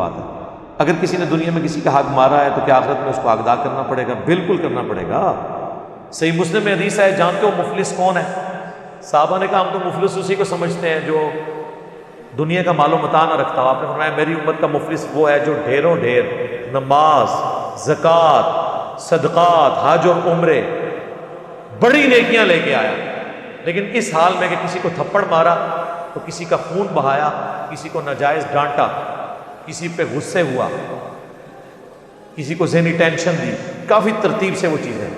بات ہے. اگر کسی نے دنیا میں کسی کا حق مارا ہے تو کیا آخرت میں اس کو ادا کرنا پڑے گا؟ بالکل کرنا پڑے گا. صحیح مسلم میں حدیث ہے، جانتے ہو مفلس کون ہے؟ صحابہ نے کہا ہم تو مفلس اسی کو سمجھتے ہیں جو دنیا کا مال و متاع نہ رکھتا ہو. آپ نے فرمایا میری امت کا مفلس وہ ہے جو ڈھیروں ڈھیر نماز، زکوٰۃ، صدقات، حج اور عمرے، بڑی نیکیاں لے کے آیا، لیکن اس حال میں کہ کسی کو تھپڑ مارا تو کسی کا خون بہایا، کسی کو ناجائز ڈانٹا، کسی پہ غصے ہوا، کسی کو ذہنی ٹینشن دی، کافی ترتیب سے وہ چیزیں،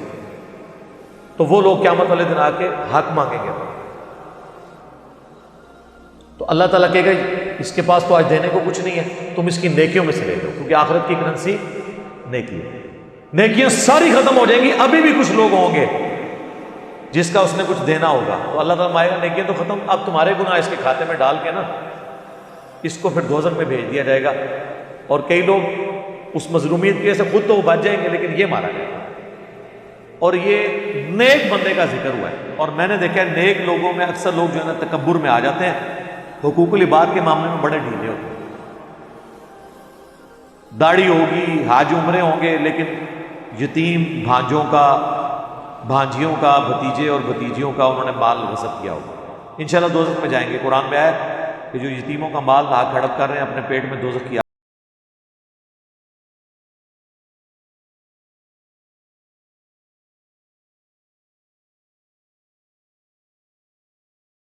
تو وہ لوگ قیامت والے دن آ کے حق مانگیں گے. تو اللہ تعالیٰ کہے گا اس کے پاس تو آج دینے کو کچھ نہیں ہے، تم اس کی نیکیوں میں سے لے لو، کیونکہ آخرت کی کرنسی نیکی ہے. نیکیاں ساری ختم ہو جائیں گی، ابھی بھی کچھ لوگ ہوں گے جس کا اس نے کچھ دینا ہوگا، تو اللہ تعالیٰ مائے گا نیکیاں تو ختم، اب تمہارے گناہ اس کے کھاتے میں ڈال کے نا اس کو پھر دوزخ میں بھیج دیا جائے گا. اور کئی لوگ اس مظلومیت کی وجہ سے خود تو وہ بچ جائیں گے لیکن یہ مارا جائے گا. اور یہ نیک بندے کا ذکر ہوا ہے، اور میں نے دیکھا ہے نیک لوگوں میں اکثر لوگ جو ہے نا تکبر میں آ جاتے ہیں، حقوق العباد کے معاملے میں بڑے ڈھیلے ہوتے ہیں. داڑھی ہوگی، حج عمرے ہوں گے، لیکن یتیم بھانجوں کا، بھانجیوں کا، بھتیجے اور بھتیجیوں کا انہوں نے مال غصب کیا ہوگا، انشاءاللہ دوزخ میں جائیں گے. قرآن میں آیا کہ جو یتیموں کا مال ناحق ہڑپ کر رہے ہیں اپنے پیٹ میں دوزخ کی